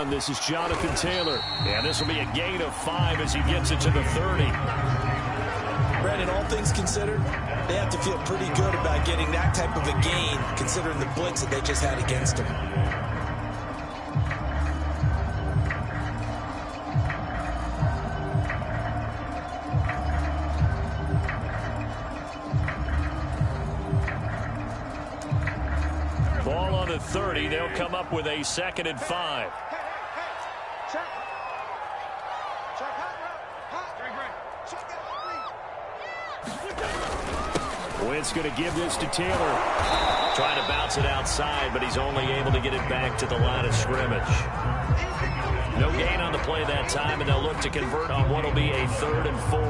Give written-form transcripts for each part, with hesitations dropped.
run. This is Jonathan Taylor. And this will be a gain of 5 as he gets it to the 30. Brandon, all things considered, they have to feel pretty good about getting that type of a gain, considering the blitz that they just had against them. Ball on the 30. They'll come up with a 2nd and 5. Wentz going to give this to Taylor. Trying to bounce it outside, but he's only able to get it back to the line of scrimmage. No gain on the play that time, and they'll look to convert on what will be a 3rd and 4.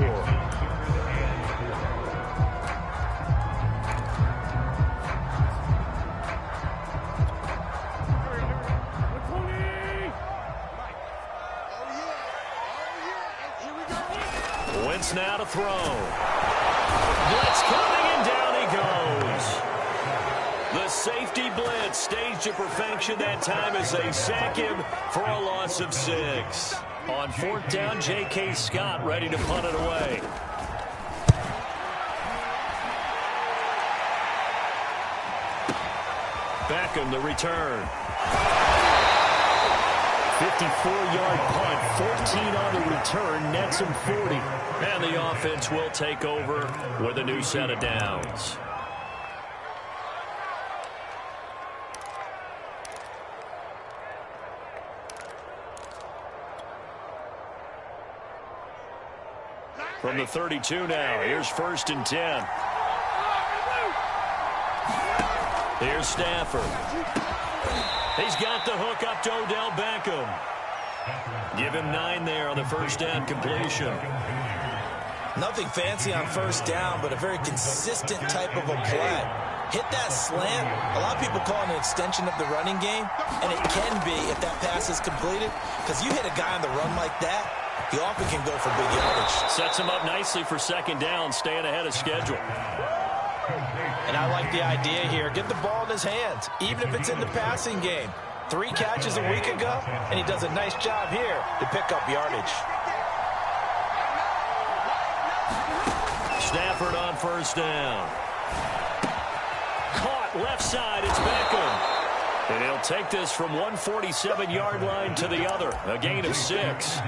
Wentz now to throw. Blitz coming, and down he goes. The safety blitz staged to perfection that time as they sack him for a loss of 6. On 4th down, J.K. Scott ready to punt it away. Beckham the return. 54-yard punt, 14 on the return, nets him 40. And the offense will take over with a new set of downs. From the 32 now, here's 1st and 10. Here's Stafford. He's got the hook up to Odell Beckham. Give him 9 there on the 1st down completion. Nothing fancy on 1st down, but a very consistent type of a play. Hit that slant. A lot of people call it an extension of the running game, and it can be if that pass is completed, because you hit a guy on the run like that, he often can go for big yardage. Sets him up nicely for 2nd down, staying ahead of schedule. And I like the idea here. Get the ball in his hands, even if it's in the passing game. 3 catches a week ago, and he does a nice job here to pick up yardage. Stafford on 1st down. Caught left side, it's Beckham. And he'll take this from 147-yard line to the other. A gain of 6.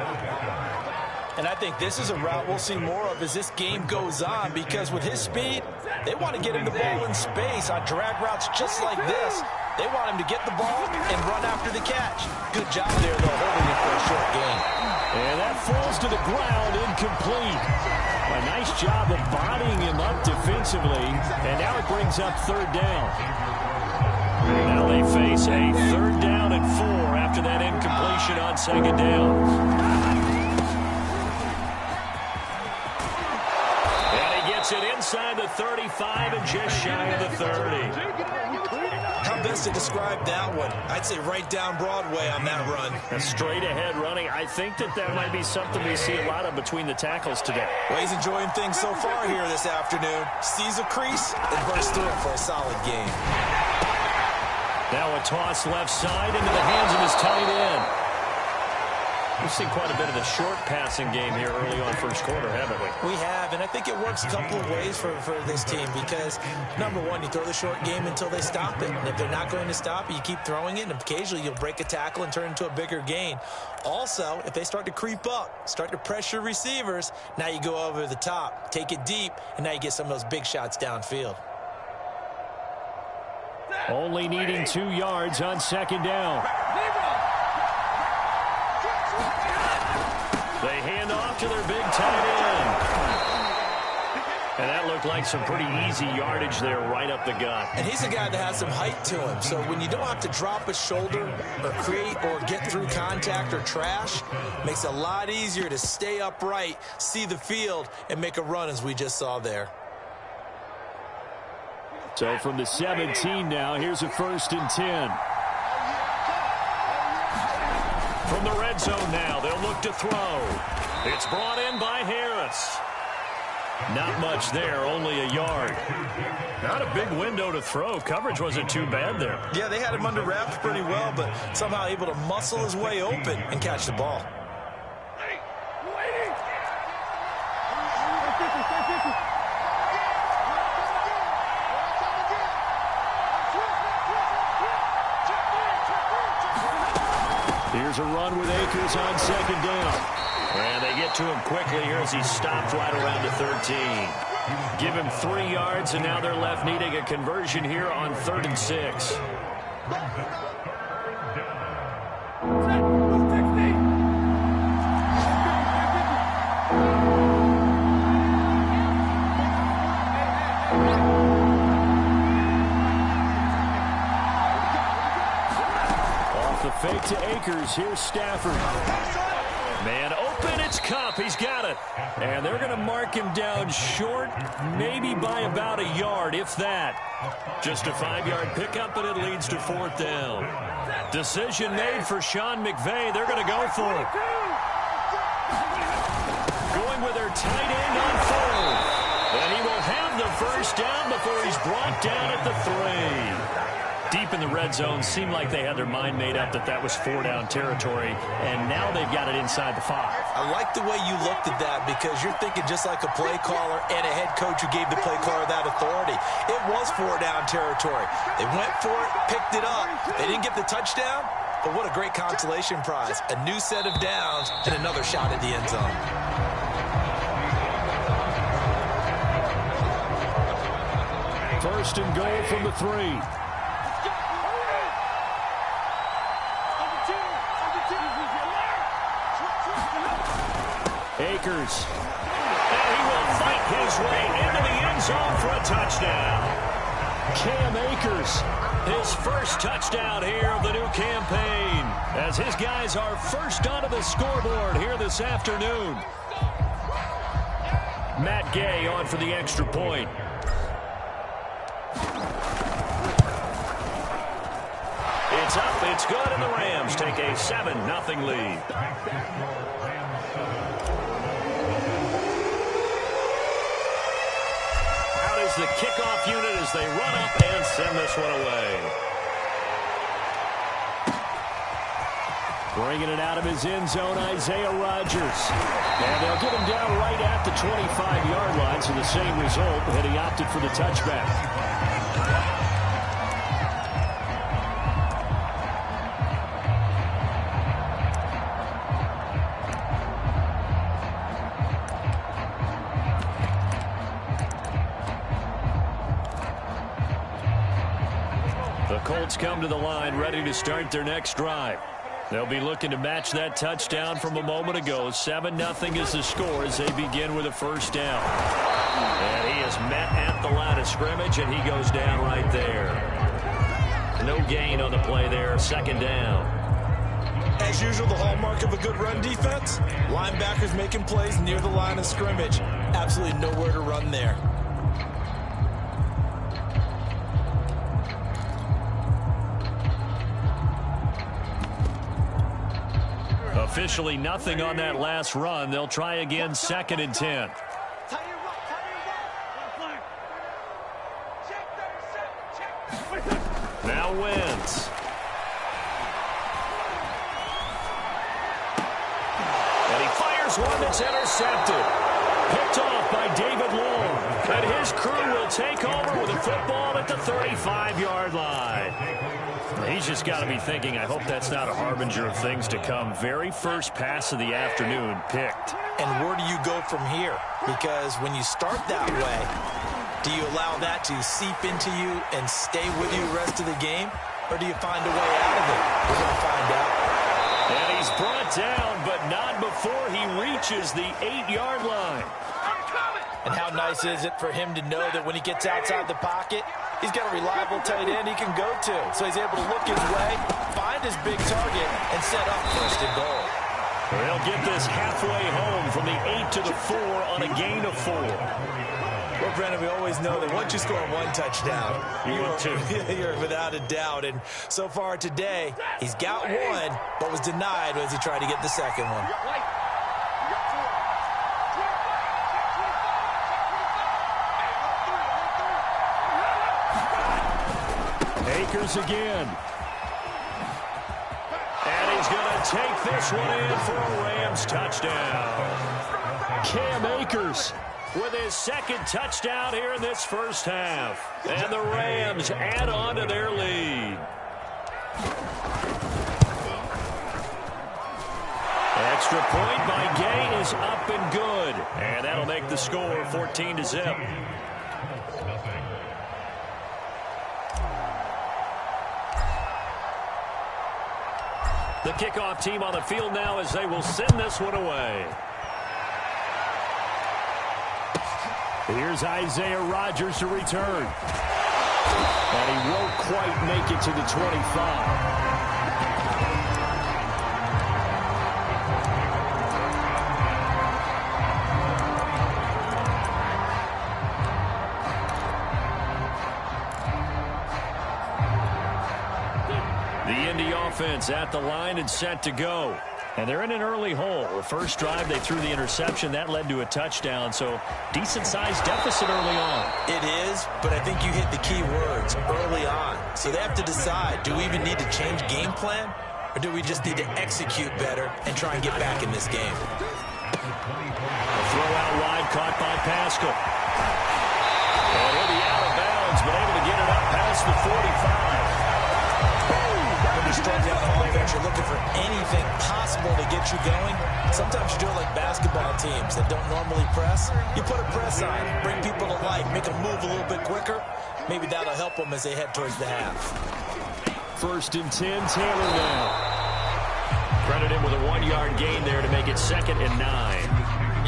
And I think this is a route we'll see more of as this game goes on, because with his speed, they want to get him the ball in space on drag routes just like this. They want him to get the ball and run after the catch. Good job there, though, holding it for a short gain. And that falls to the ground, incomplete. A nice job of bodying him up defensively, and now it brings up 3rd down. Now they face a 3rd down and 4 after that incompletion on 2nd down. It inside the 35 and just shy of the 30. How best to describe that one? I'd say right down Broadway on that run. A straight ahead running. I think that might be something we see a lot of between the tackles today. Well, he's enjoying things so far here this afternoon. Sees a crease and bursts through it for a solid game. Now a toss left side into the hands of his tight end. We've seen quite a bit of the short passing game here early on 1st quarter, haven't we? We have, and I think it works a couple of ways for this team because, number one, you throw the short game until they stop it. And if they're not going to stop it, you keep throwing it, and occasionally you'll break a tackle and turn it into a bigger gain. Also, if they start to creep up, start to pressure receivers, now you go over the top, take it deep, and now you get some of those big shots downfield. Only needing 2 yards on 2nd down. They hand off to their big tight end. And that looked like some pretty easy yardage there right up the gut. And he's a guy that has some height to him. So when you don't have to drop a shoulder or create or get through contact or trash, makes it a lot easier to stay upright, see the field, and make a run as we just saw there. So from the 17 now, here's a 1st and 10. From the red zone now, they'll look to throw. It's brought in by Harris. Not much there, only a yard. Not a big window to throw. Coverage wasn't too bad there. Yeah, they had him under wraps pretty well, but somehow able to muscle his way open and catch the ball. Here's a run with Akers on second down. And they get to him quickly here as he stopped right around the 13. Give him 3 yards, and now they're left needing a conversion here on 3rd and 6. Off the fake to Akers. Here's Stafford. Man open, it's Kupp. He's got it. And they're going to mark him down short, maybe by about a yard, if that. Just a 5-yard pickup, and it leads to 4th down. Decision made for Sean McVay. They're going to go for it. Going with their tight end on 4th. And he will have the first down before he's brought down at the 3. Deep in the red zone, seemed like they had their mind made up that that was 4-down territory, and now they've got it inside the 5. I like the way you looked at that because you're thinking just like a play caller and a head coach who gave the play caller that authority. It was 4-down territory. They went for it, picked it up. They didn't get the touchdown, but what a great consolation prize. A new set of downs and another shot at the end zone. First and goal from the 3. Akers. And he will fight his way into the end zone for a touchdown. Cam Akers, his first touchdown here of the new campaign, as his guys are first onto the scoreboard here this afternoon. Matt Gay on for the extra point. It's up, it's good, and the Rams take a 7-0 lead. The kickoff unit as they run up and send this one away. Bringing it out of his end zone, Isaiah Rodgers. And they'll get him down right at the 25-yard line, so the same result, and he opted for the touchback. Colts come to the line ready to start their next drive. They'll be looking to match that touchdown from a moment ago. 7-0 is the score as they begin with a first down. And he is met at the line of scrimmage, and he goes down right there. No gain on the play there. 2nd down. As usual, the hallmark of a good run defense, linebackers making plays near the line of scrimmage. Absolutely nowhere to run there. Officially nothing on that last run. They'll try again, 2nd and 10. Now Wentz. And he fires one that's intercepted. Picked off by David Long. And his crew will take over with a football at the 35-yard line. He's just got to be thinking, I hope that's not a harbinger of things to come. Very first pass of the afternoon picked. And where do you go from here? Because when you start that way, do you allow that to seep into you and stay with you the rest of the game? Or do you find a way out of it? We're going to find out. And he's brought down, but not before he reaches the 8-yard line. And how nice is it for him to know that when he gets outside the pocket, he's got a reliable tight end he can go to. So he's able to look his way, find his big target, and set up 1st and goal. They'll get this halfway home from the 8 to the 4 on a gain of 4. Well, Brennan, we always know that once you score 1 touchdown, you're without a doubt. And so far today, he's got 1, but was denied as he tried to get the second one. Akers again. And he's going to take this one in for a Rams touchdown. Cam Akers with his second touchdown here in this first half. And the Rams add on to their lead. Extra point by Gay is up and good. And that'll make the score 14-0. The kickoff team on the field now as they will send this one away. Here's Isaiah Rodgers to return. And he won't quite make it to the 25. Offense at the line and set to go. And they're in an early hole. The first drive, they threw the interception. That led to a touchdown, so decent-sized deficit early on. It is, but I think you hit the key words, early on. So they have to decide, do we even need to change game plan, or do we just need to execute better and try and get back in this game? A throw out wide, caught by Pascal. And he'll be out of bounds, but able to get it up past the 45. When you strike out on offense, you're looking for anything possible to get you going. Sometimes you do it like basketball teams that don't normally press. You put a press on, bring people to life, make them move a little bit quicker. Maybe that'll help them as they head towards the half. 1st and 10, Taylor now. Credit him with a 1-yard gain there to make it 2nd and 9.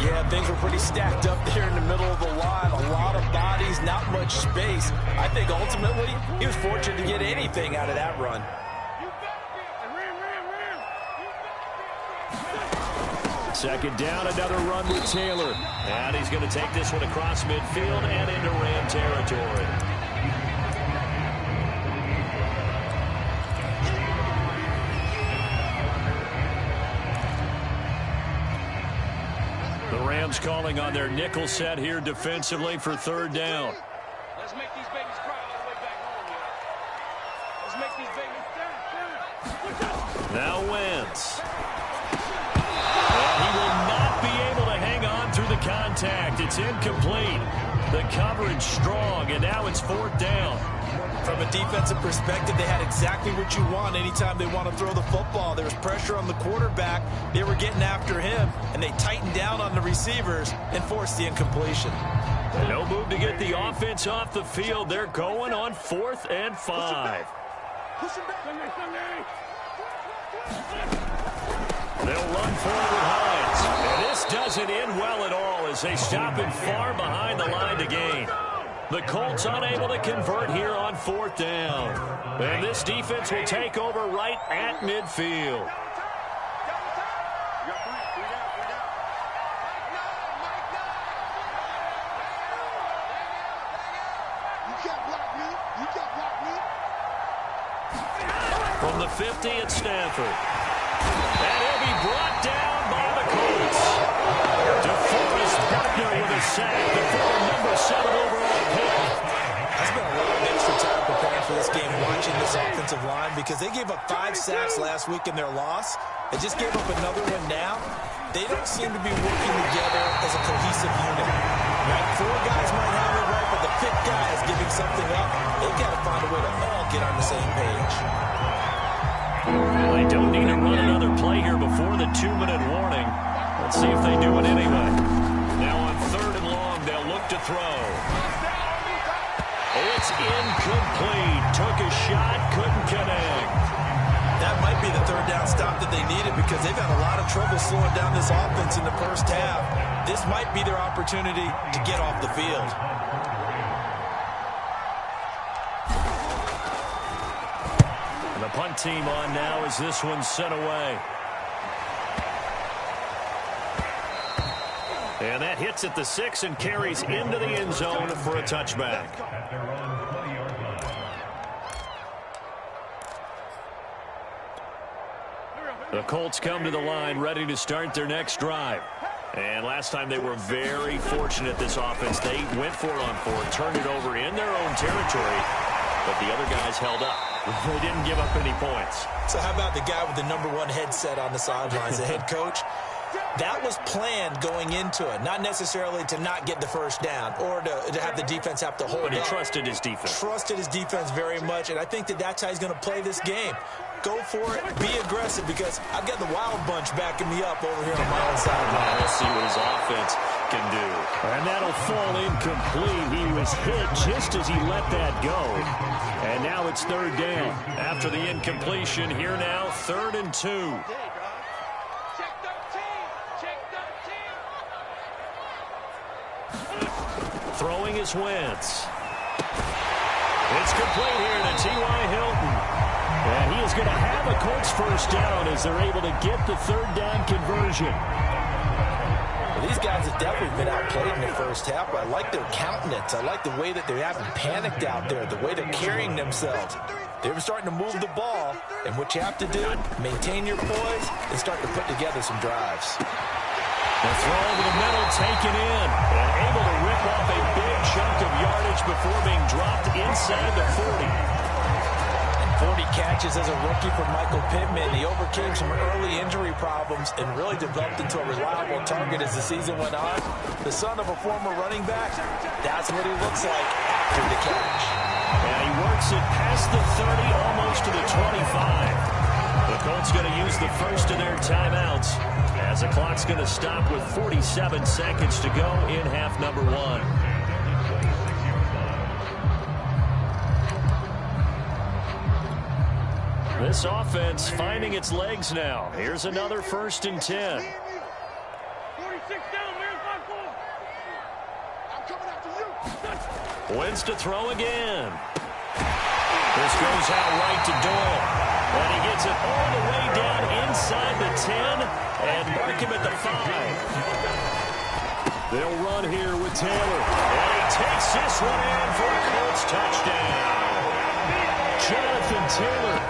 Yeah, things were pretty stacked up there in the middle of the line. A lot of bodies, not much space. I think ultimately he was fortunate to get anything out of that run. 2nd down, another run with Taylor. And he's going to take this one across midfield and into Ram territory. The Rams calling on their nickel set here defensively for 3rd down. Let's make these babies cry all the way back home here. Let's make these babies. Now Wentz. He will not be able to hang on through the contact. It's incomplete. The coverage strong, and now it's 4th down. From a defensive perspective, they had exactly what you want anytime they want to throw the football. There was pressure on the quarterback. They were getting after him, and they tightened down on the receivers and forced the incompletion. No move to get the offense off the field. They're going on 4th and 5. They'll run forward with Hines. And this doesn't end well at all as they stop him far behind the line to gain. The Colts unable to convert here on 4th down. And this defense will take over right at midfield. From the 50 at Stanford. And he'll be brought down by the Colts. DeForest Buckner with a sack. The former number 7 overall pick. That's been a lot of extra time preparing for this game, watching this offensive line, because they gave up 5 sacks last week in their loss. They just gave up another one now. They don't seem to be working together as a cohesive unit. Right? 4 guys might have it right, but the 5th guy is giving something up. They've got to find a way to all get on the same page. Well, they don't need to run another play here before the 2-minute warning. Let's see if they do it anyway. Now on 3rd and long, they'll look to throw. It's incomplete. Took a shot, couldn't connect. That might be the 3rd down stop that they needed, because they've had a lot of trouble slowing down this offense in the first half. This might be their opportunity to get off the field. And the punt team on now as this one's sent away. And that hits at the 6 and carries into the end zone for a touchback. The Colts come to the line ready to start their next drive. And last time they were very fortunate, this offense. They went for it on 4, turned it over in their own territory, but the other guys held up. They didn't give up any points. So how about the guy with the #1 headset on the sidelines, the head coach? That was planned going into it, not necessarily to not get the first down or to have the defense have to hold up. But he trusted his defense. Trusted his defense very much, and I think that's how he's going to play this game. Go for it, be aggressive, because I've got the Wild Bunch backing me up over here on my own sideline. Let's see what his offense can do. And that'll fall incomplete. He was hit just as he let that go. And now it's 3rd down. After the incompletion, here now, 3rd and 2. Check 13. Check 13. Throwing is Wentz. It's complete here to T.Y. Hilton. And he is going to have a Colts first down as they're able to get the 3rd down conversion. Well, these guys have definitely been outplayed in the first half. I like their countenance. I like the way that they haven't panicked out there, the way they're carrying themselves. They're starting to move the ball, and what you have to do, maintain your poise and start to put together some drives. The throw over the middle taken in and able to rip off a big chunk of yardage before being dropped inside the 40. 40 catches as a rookie for Michael Pittman. He overcame some early injury problems and really developed into a reliable target as the season went on. The son of a former running back, that's what he looks like after the catch. And he works it past the 30, almost to the 25. The Colts going to use the first of their timeouts as the clock's going to stop with 47 seconds to go in half number 1. This offense finding its legs now. Here's another 1st and 10. 46 down, where's my ball? I'm coming after you. Wentz to throw again. This goes out right to Doyle. And he gets it all the way down inside the 10 and mark him at the 5. They'll run here with Taylor. And he takes this one in for a Colts touchdown. Jonathan Taylor,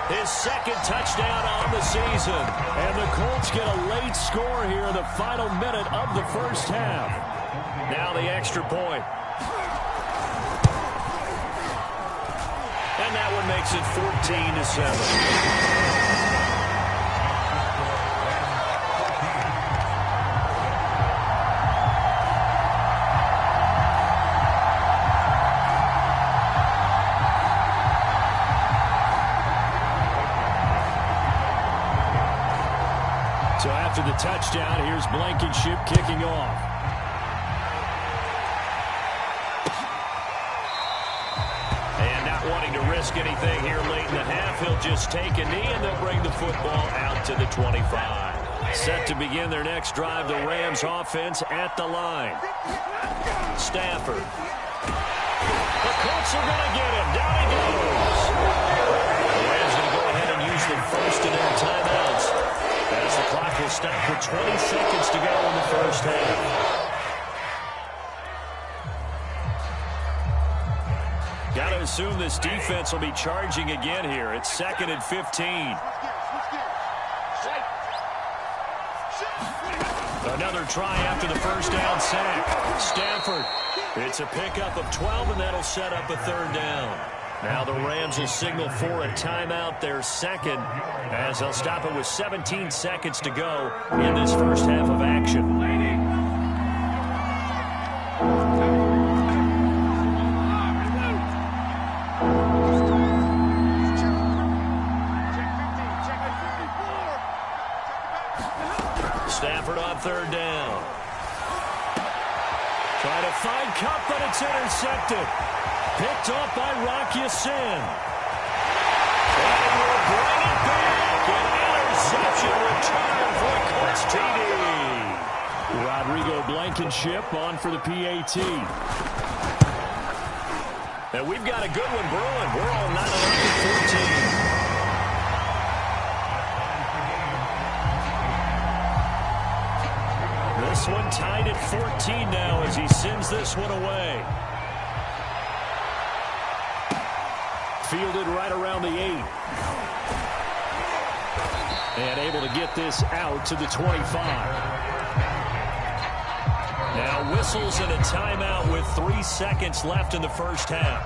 his 2nd touchdown on the season. And the Colts get a late score here in the final minute of the first half. Now the extra point. And that one makes it 14-7. So after the touchdown, here's Blankenship kicking off. And not wanting to risk anything here late in the half, he'll just take a knee and they'll bring the football out to the 25. Set to begin their next drive, the Rams offense at the line. Stafford. The Colts are going to get him. Down he goes. The Rams going to go ahead and use the first of their timeouts, as the clock will stop with 20 seconds to go in the first half. Got to assume this defense will be charging again here. It's 2nd and 15. Another try after the first down sack. Stafford. It's a pickup of 12, and that'll set up a 3rd down. Now the Rams will signal for a timeout, their 2nd, as they'll stop it with 17 seconds to go in this first half of action. Stafford on 3rd down. Trying to find Kupp, but it's intercepted. Picked off by Rock Ya-Sin. And will bring it back. An interception return for Colts TD. Rodrigo Blankenship on for the PAT. And we've got a good one brewing. We're all 9-11-14. This one tied at 14 now as he sends this one away. Fielded right around the 8. And able to get this out to the 25. Now whistles and a timeout with 3 seconds left in the first half.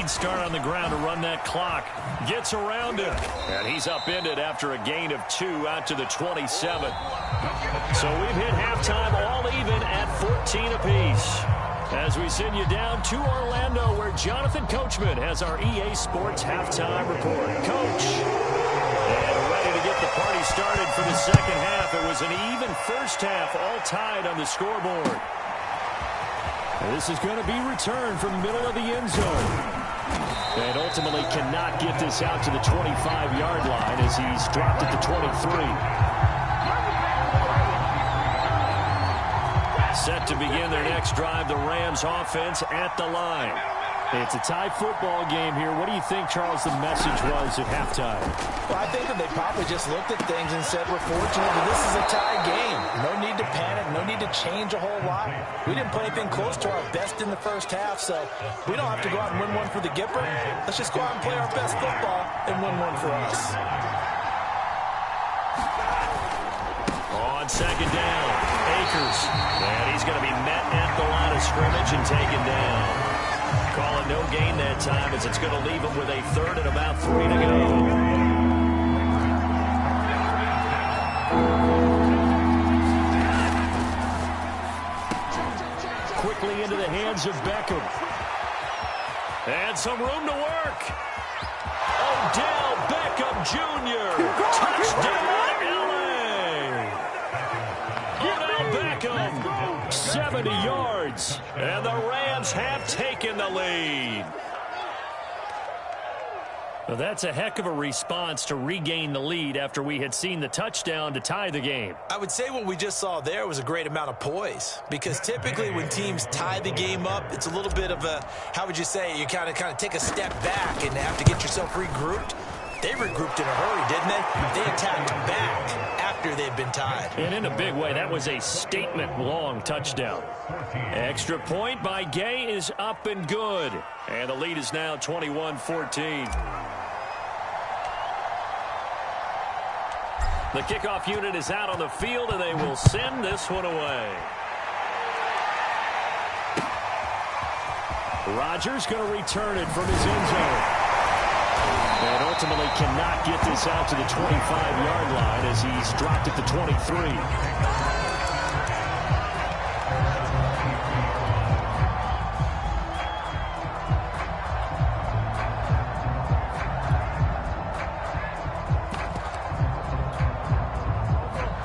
head start on the ground to run that clock. Gets around him. And he's upended after a gain of 2 out to the 27. So we've hit halftime all even at 14 apiece. As we send you down to Orlando, where Jonathan Coachman has our EA Sports halftime report. Coach. And ready to get the party started for the second half. It was an even first half, all tied on the scoreboard. And this is going to be returned from the middle of the end zone. And ultimately cannot get this out to the 25-yard line as he's dropped at the 23. Set to begin their next drive, the Rams offense at the line. It's a tie football game here. What do you think, Charles, the message was at halftime? Well, I think that they probably just looked at things and said, we're fortunate that this is a tie game. No need to panic, no need to change a whole lot. We didn't play anything close to our best in the first half, so we don't have to go out and win one for the Gipper. Let's just go out and play our best football and win one for us. On second down, Akers. And he's going to be met at the line of scrimmage and taken down. Call it no gain that time as it's going to leave him with a third and about 3 to go. Quickly into the hands of Beckham. And some room to work. Odell Beckham Jr. Touchdown, LA. Odell Beckham, 70 yards. And the Rams have taken the lead. Well, that's a heck of a response to regain the lead after we had seen the touchdown to tie the game. I would say what we just saw there was a great amount of poise, because typically when teams tie the game up, it's a little bit of a, how would you say, you kind of take a step back and have to get yourself regrouped. They regrouped in a hurry, didn't they? They attacked back after they'd been tied. And in a big way, that was a statement-long touchdown. Extra point by Gay is up and good. And the lead is now 21-14. The kickoff unit is out on the field, and they will send this one away. Rodgers going to return it from his end zone. And ultimately cannot get this out to the 25-yard line as he's dropped at the 23.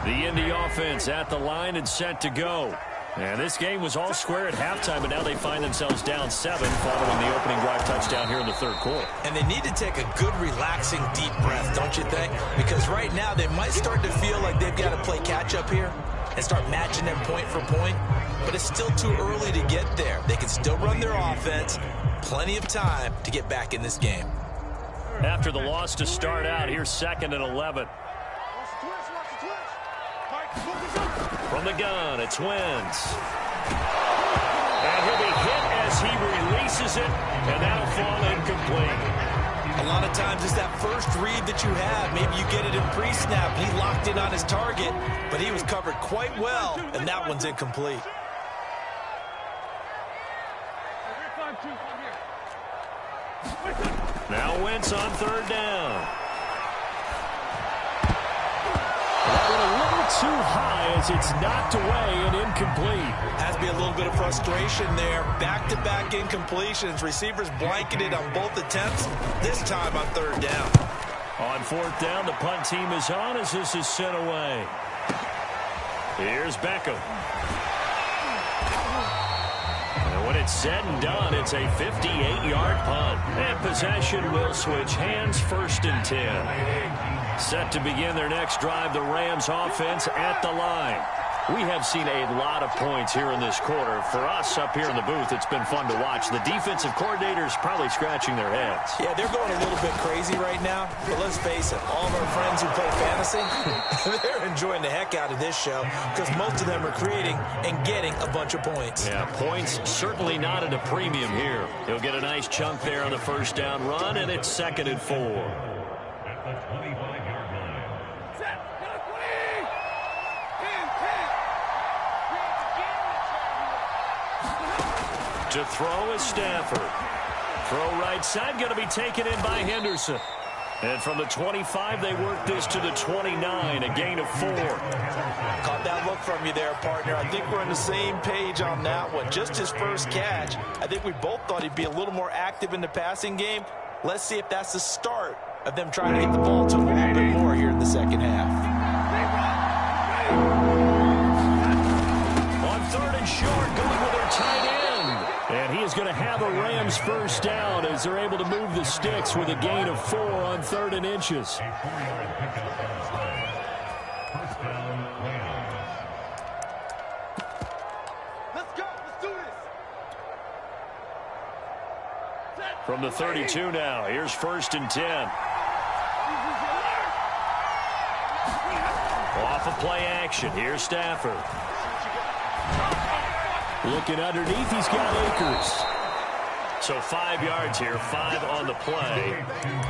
The Indy offense at the line and set to go. And this game was all square at halftime, but now they find themselves down 7 following the opening drive touchdown here in the third quarter. And they need to take a good, relaxing, deep breath, don't you think? Because right now they might start to feel like they've got to play catch-up here and start matching them point for point. But it's still too early to get there. They can still run their offense. Plenty of time to get back in this game. After the loss to start out, here's 2nd and 11. From the gun, it's Wentz. And he'll be hit as he releases it, and that'll fall incomplete. A lot of times it's that first read that you have. Maybe you get it in pre-snap. He locked in on his target, but he was covered quite well, and that one's incomplete. Now Wentz on 3rd down. That one a little too high as it's knocked away and incomplete. Has to be a little bit of frustration there. Back-to-back incompletions. Receivers blanketed on both attempts, this time on 3rd down. On 4th down, the punt team is on as this is sent away. Here's Beckham. And when it's said and done, it's a 58-yard punt. And possession will switch hands, 1st and 10. Set to begin their next drive, the Rams offense at the line. We have seen a lot of points here in this quarter. For us up here in the booth, it's been fun to watch. The defensive coordinators probably scratching their heads. Yeah, they're going a little bit crazy right now. But let's face it, all of our friends who play fantasy, they're enjoying the heck out of this show because most of them are creating and getting a bunch of points. Yeah, points certainly not at a premium here. He'll get a nice chunk there on the 1st down run, and it's 2nd and 4. To throw is Stafford. Throw right side, going to be taken in by Henderson. And from the 25, they work this to the 29, a gain of 4. Caught that look from you there, partner. I think we're on the same page on that one. Just his first catch. I think we both thought he'd be a little more active in the passing game. Let's see if that's the start of them trying to get the ball to him a little bit more here in the second half. On 3rd and short, going with their tight end. And he is going to have a Rams first down as they're able to move the sticks with a gain of 4 on 3rd and inches. Let's go. Let's do this. From the 32 now, here's 1st and 10. Off of play action, here's Stafford. Looking underneath, he's got Akers. So 5 yards here, 5 on the play.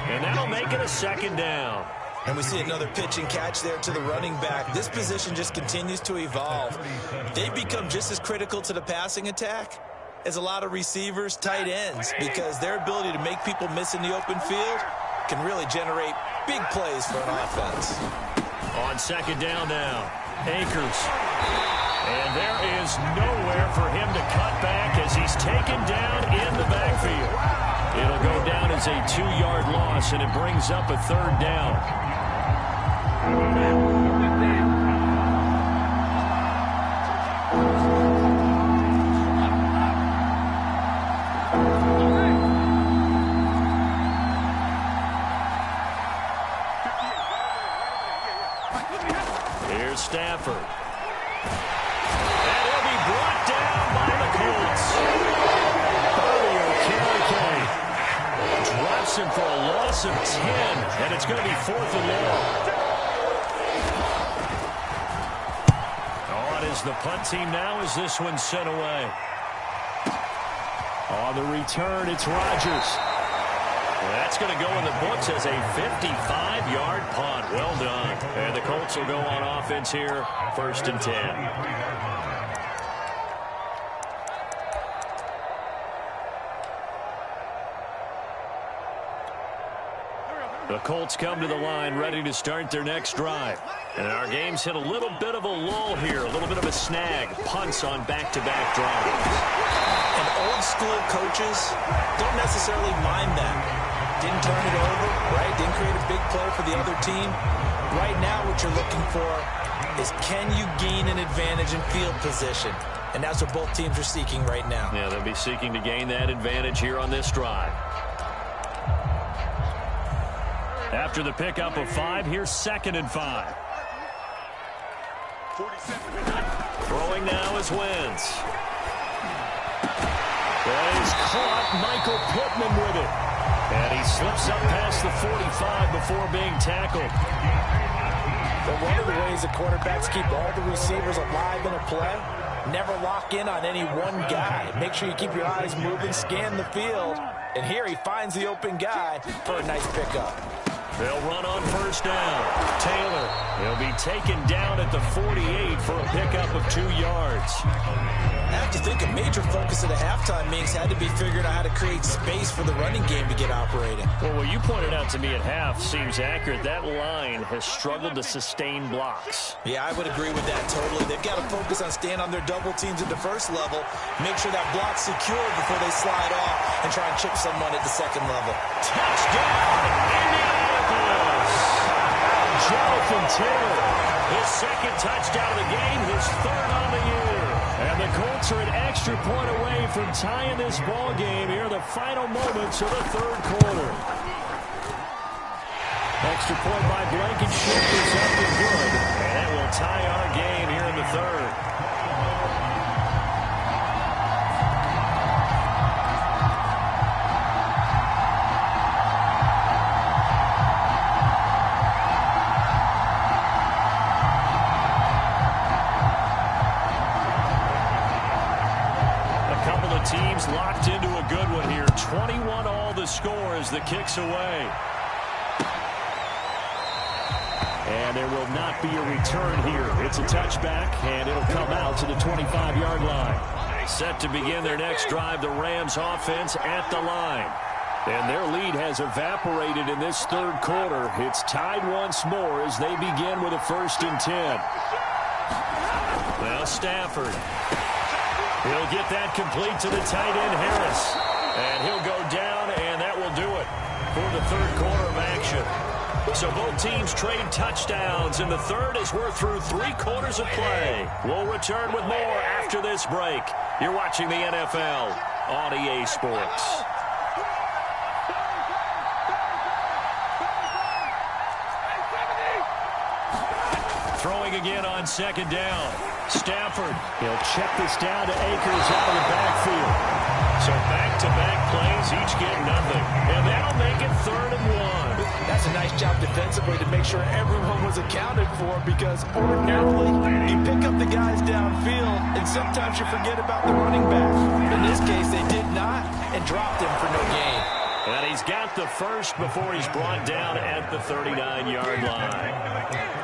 And that'll make it a 2nd down. And we see another pitch and catch there to the running back. This position just continues to evolve. They become just as critical to the passing attack as a lot of receivers, tight ends, because their ability to make people miss in the open field can really generate big plays for an offense. On 2nd down now, Akers. And there is nowhere for him to cut back as he's taken down in the backfield. It'll go down as a 2-yard loss, and it brings up a 3rd down. Here's Stafford. Him for a loss of 10, and it's going to be 4th and long. On is the punt team now as this one's sent away. On the return, it's Rodgers. That's going to go in the books as a 55-yard punt. Well done. And the Colts will go on offense here, 1st and 10. The Colts come to the line ready to start their next drive. And our game's hit a little bit of a lull here, a little bit of a snag. Punts on back-to-back drives. And old-school coaches don't necessarily mind that. Didn't turn it over, right? Didn't create a big play for the other team. Right now what you're looking for is can you gain an advantage in field position? And that's what both teams are seeking right now. Yeah, they'll be seeking to gain that advantage here on this drive. After the pickup of 5, here's 2nd and 5. Throwing now is Wentz. He's caught Michael Pittman with it. And he slips up past the 45 before being tackled. But one of the ways the quarterbacks keep all the receivers alive in a play, never lock in on any one guy. Make sure you keep your eyes moving, scan the field. And here he finds the open guy for a nice pickup. They'll run on 1st down. Taylor, he'll be taken down at the 48 for a pickup of 2 yards. I have to think a major focus of the halftime meetings had to be figuring out how to create space for the running game to get operating. Well, what you pointed out to me at half seems accurate. That line has struggled to sustain blocks. Yeah, I would agree with that totally. They've got to focus on staying on their double teams at the first level, make sure that block's secure before they slide off and try and chip someone at the second level. Touchdown, Indianapolis! Jonathan Taylor, his 2nd touchdown of the game, his 3rd on the year. And the Colts are an extra point away from tying this ball game here, the final moments of the 3rd quarter. Extra point by Blankenship is up and good. And that will tie our game here in the 3rd. Teams locked into a good one here. 21 all the score as the kick's away. And there will not be a return here. It's a touchback, and it'll come out to the 25-yard line. Set to begin their next drive, the Rams offense at the line. And their lead has evaporated in this third quarter. It's tied once more as they begin with a 1st and 10. Now Stafford. He'll get that complete to the tight end, Harris. And he'll go down, and that will do it for the third quarter of action. So both teams trade touchdowns in the third as we're through 3 quarters of play. We'll return with more after this break. You're watching the NFL on EA Sports. Throwing again on 2nd down. Stafford. He'll check this down to Akers out of the backfield. So back-to-back plays, each get nothing. And that'll make it 3rd and 1. That's a nice job defensively to make sure everyone was accounted for, because ordinarily you pick up the guys downfield and sometimes you forget about the running back. In this case, they did not and dropped him for no gain. And he's got the first before he's brought down at the 39-yard line.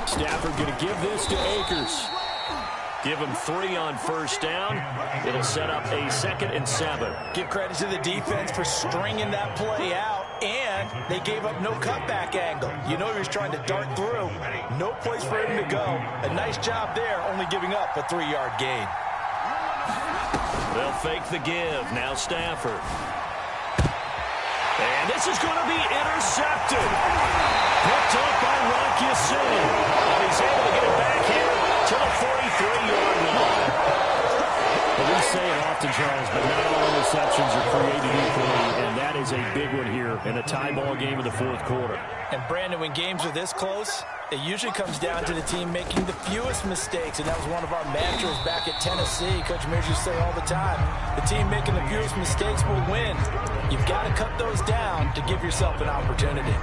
Stafford going to give this to Akers. Give him 3 on 1st down. It'll set up a 2nd and 7. Give credit to the defense for stringing that play out, and they gave up no cutback angle. You know he was trying to dart through. No place for him to go. A nice job there, only giving up a 3-yard gain. They'll fake the give. Now Stafford. And this is going to be intercepted. Picked up by Rock Ya-Sin. And he's able to get it back here to the 43-yard line. Well, we say it often, Charles, but not all interceptions are created equally, and that is a big one here in a tie ball game in the 4th quarter. And, Brandon, when games are this close, it usually comes down to the team making the fewest mistakes, and that was one of our mantras back at Tennessee. Coach Mears used to say all the time, the team making the fewest mistakes will win. You've got to cut those down to give yourself an opportunity.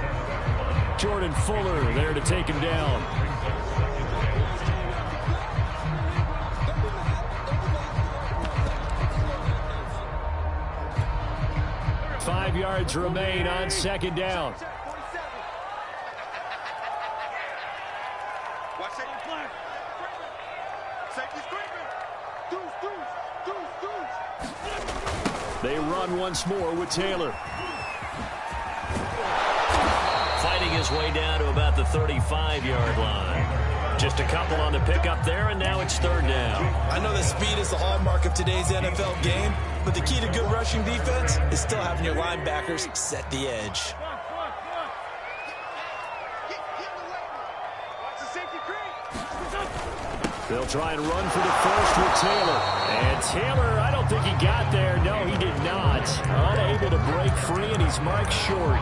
Jordan Fuller there to take him down. Five yards remain on 2nd down. They run once more with Taylor. Fighting his way down to about the 35-yard line. Just a couple on the pickup there, and now it's 3rd down. I know that speed is the hallmark of today's NFL game, but the key to good rushing defense is still having your linebackers set the edge. They'll try and run for the first with Taylor. And Taylor, I don't think he got there. No, he did not. Unable to break free, and he's marked short.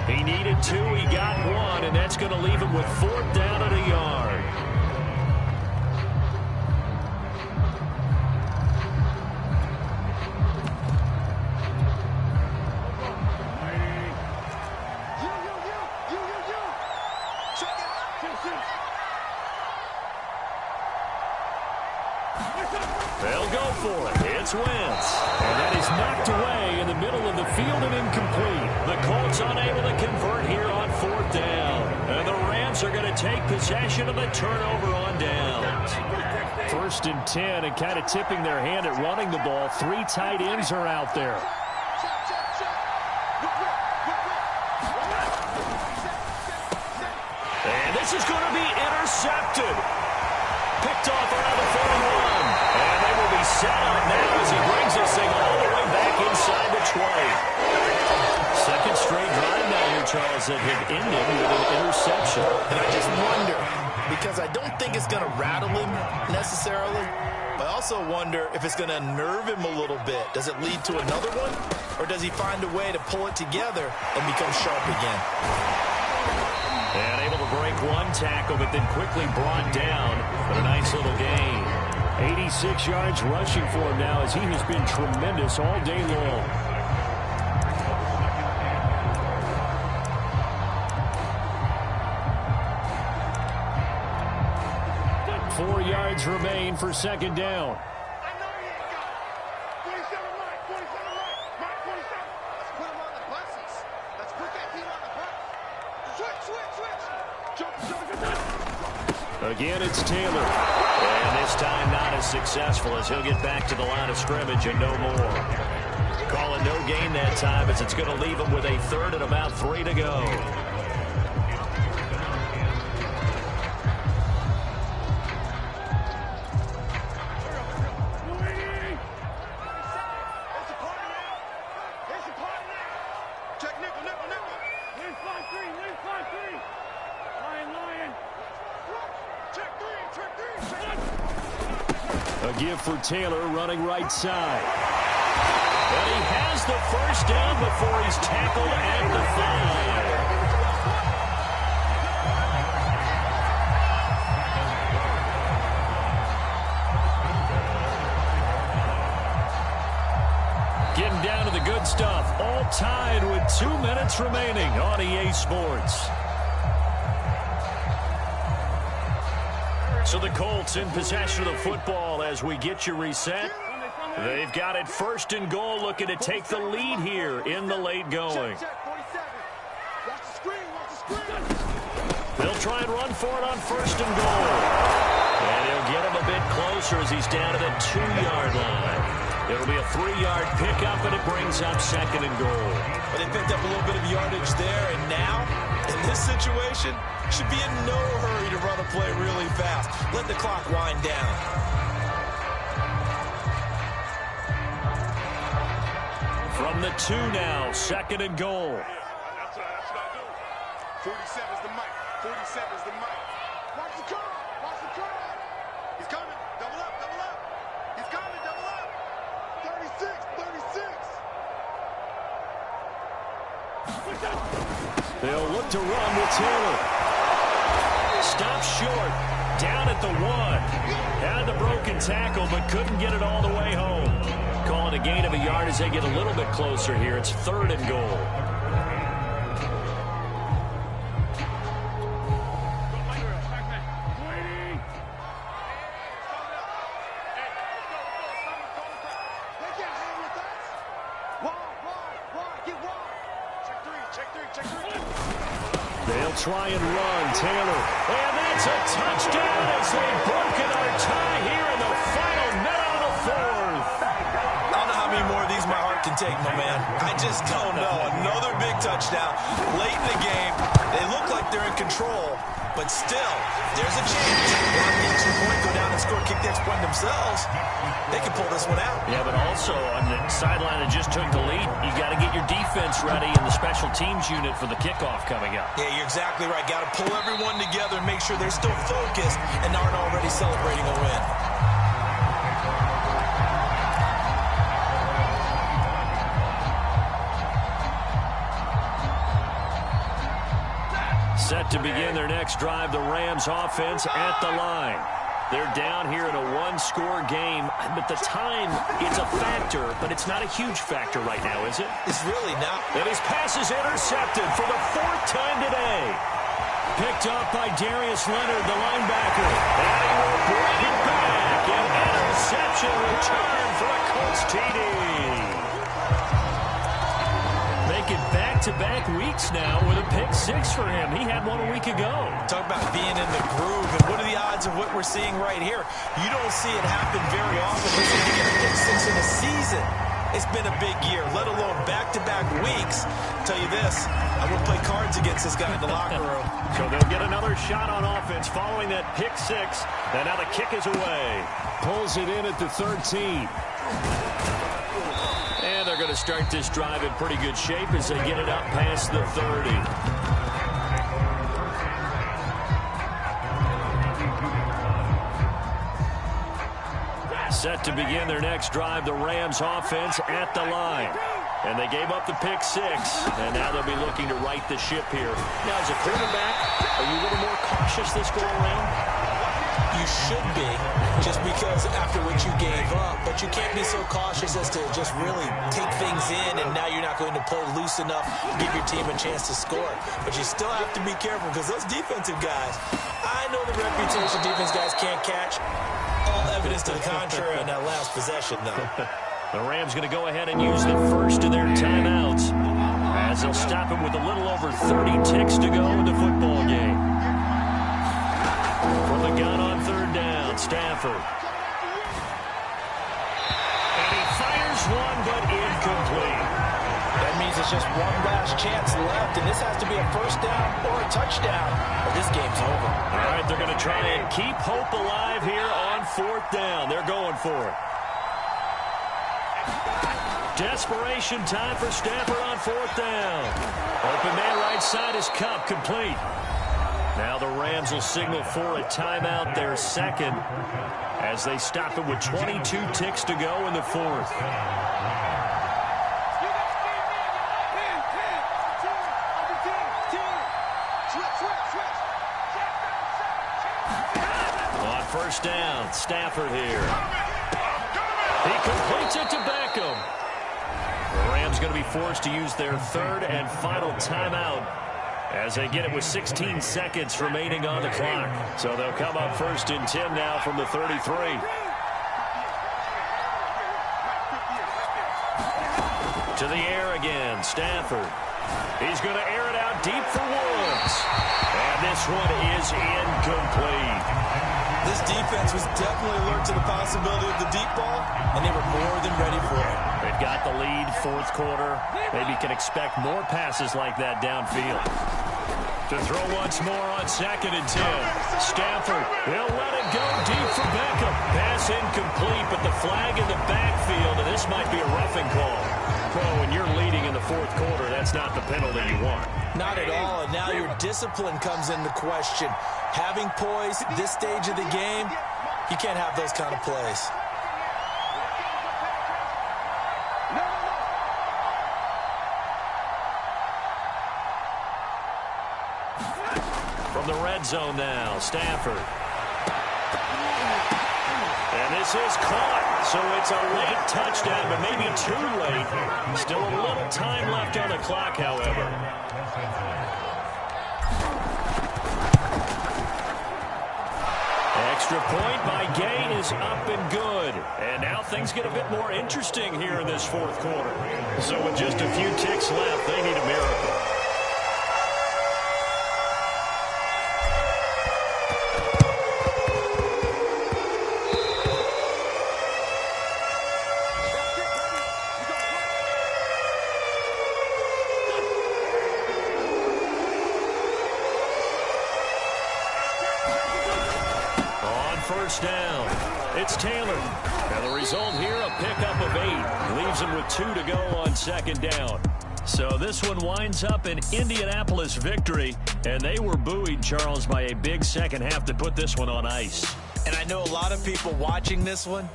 He needed 2, he got 1, and that's going to leave him with 4th down and a yard. They'll go for it. It's Wentz. And that is knocked away in the middle of the field and incomplete. The Colts unable to convert here on 4th down. And the Rams are going to take possession of the turnover on downs. 1st and 10, and kind of tipping their hand at running the ball. 3 tight ends are out there. And this is going to be intercepted. Picked off around the 41. And they will be set up now as he brings this thing all the way back inside the 20. Second straight drive now here, Charles, that have ended with an interception. And I just wonder, because I don't think it's going to rattle him necessarily, but I also wonder if it's going to nerve him a little bit. Does it lead to another one? or does he find a way to pull it together and become sharp again? And able to break one tackle, but then quickly brought down. But a nice little gain. 86 yards rushing for him now, as he has been tremendous all day long. Four yards remain for second down. Again, it's Taylor. And this time not as successful, as he'll get back to the line of scrimmage and no more. Calling no gain that time, as it's going to leave him with a third and about 3 to go. A give for Taylor, running right side. And he has the first down before he's tackled at the 5. Getting down to the good stuff. All tied with 2 minutes remaining on EA Sports. So the Colts in possession of the football as we get you reset. They've got it first and goal, looking to take the lead here in the late going. They'll try and run for it on first and goal. And he'll get him a bit closer as he's down to the 2-yard line. It'll be a 3-yard pickup, and it brings up second and goal. But they picked up a little bit of yardage there, and now, in this situation, should be in no hurry to run a play really fast. Let the clock wind down. From the 2 now, second and goal. That's what I do. 47's the mic. 47's the mic. Watch the curve. Watch the curve. He's coming. Double up. Double up. He's coming. Double up. 36. 36. They'll look to run with Taylor. Stops short. Down at the 1. Had the broken tackle, but couldn't get it all the way home. Calling a gain of a yard as they get a little bit closer here. It's third and goal. They'll try and run. Taylor. And that's a touchdown as they've broken our tie here in the final minute of the 4th. I don't know how many more of these my heart can take, my man. I just don't know. Another big touchdown late in the game. They look like they're in control, but still, there's a chance. One extra point, go down and score, kick the extra point themselves. They can pull this one out. Yeah, but also on the sideline that just took the lead, you got to get your defense ready in the special teams unit for the kickoff coming up. Yeah, you're exactly right. Got to pull everyone together and make sure they're still focused and aren't already celebrating a win. Set to begin their next drive, the Rams offense at the line. They're down here in a one-score game, but the time, it's a factor, but it's not a huge factor right now, is it? It's really not. And his pass is intercepted for the 4th time today. Picked up by Darius Leonard, the linebacker. And he will bring it back. An interception return for a Colts TD. Making back-to-back weeks now with a pick 6 for him. He had one a week ago. Talk about being in the groove, and what are the odds of what we're seeing right here? You don't see it happen very often. Listen, you get a pick 6 in a season. It's been a big year, let alone back-to-back weeks. I'll tell you this, I would play cards against this guy in the locker room. So they'll get another shot on offense following that pick 6. And now the kick is away. Pulls it in at the 13. And they're going to start this drive in pretty good shape as they get it up past the 30. Set to begin their next drive, the Rams offense at the line. And they gave up the pick 6, and now they'll be looking to right the ship here. Now, as a quarterback, are you a little more cautious this go around? You should be, just because after what you gave up, but you can't be so cautious as to just really take things in, and now you're not going to play loose enough to give your team a chance to score. But you still have to be careful, because those defensive guys, I know the reputation defense guys can't catch. All evidence to the contrary on that last possession, though. The Rams going to go ahead and use the first of their timeouts, as they'll stop it with a little over 30 ticks to go in the football game. From the gun on 3rd down, Stafford. And he fires one, but incomplete. That means it's just one last chance left, and this has to be a first down or a touchdown, or this game's over. All right, they're going to try and keep hope alive here on 4th down. They're going for it. Desperation time for Stafford on 4th down. Open man right side is Kupp, complete. Now the Rams will signal for a timeout, their second, as they stop it with 22 ticks to go in the 4th. On 1st down, Stafford here. He completes it to Beckham. The Rams going to be forced to use their 3rd and final timeout as they get it with 16 seconds remaining on the clock. So they'll come up 1st and 10 now from the 33. To the air again, Stafford. He's going to air it out deep for Woods. And this one is incomplete. This defense was definitely alert to the possibility of the deep ball, and they were more than ready for it. They've got the lead, 4th quarter. Maybe can expect more passes like that downfield. To throw once more on 2nd and 10. Stafford, he'll let it go deep for Beckham. Pass incomplete, but the flag in the backfield, and this might be a roughing call. Well, when you're leading in the 4th quarter, that's not the penalty you want. Not at all, and now your discipline comes into question. Having poise this stage of the game, you can't have those kind of plays. From the red zone now, Stafford. And this is caught, so it's a late touchdown, but maybe too late. Still a little time left on the clock, however. Extra point by Gay is up and good. And now things get a bit more interesting here in this 4th quarter. So with just a few ticks left, they need a miracle. Down. It's Taylor. And the result here, a pickup of 8. Leaves him with 2 to go on 2nd down. So this one winds up an Indianapolis victory. And they were buoyed, Charles, by a big second half to put this one on ice. And I know a lot of people watching this one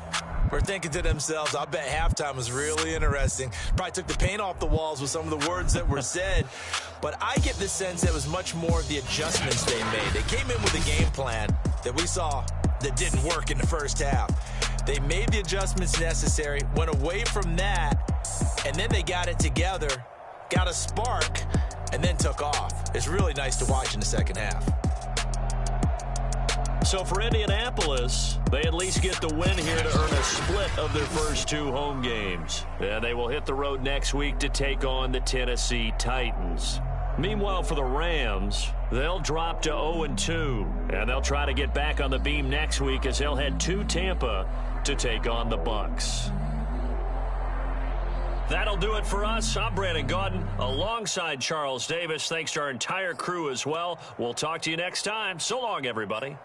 were thinking to themselves, I bet halftime was really interesting. Probably took the paint off the walls with some of the words that were said. But I get the sense that it was much more of the adjustments they made. They came in with a game plan that we saw that didn't work in the first half. They made the adjustments necessary, went away from that, and then they got it together, got a spark, and then took off. It's really nice to watch in the second half. So for Indianapolis, they at least get the win here to earn a split of their first 2 home games. And they will hit the road next week to take on the Tennessee Titans. Meanwhile, for the Rams, they'll drop to 0-2, and they'll try to get back on the beam next week as they'll head to Tampa to take on the Bucks. That'll do it for us. I'm Brandon Gaudin alongside Charles Davis. Thanks to our entire crew as well. We'll talk to you next time. So long, everybody.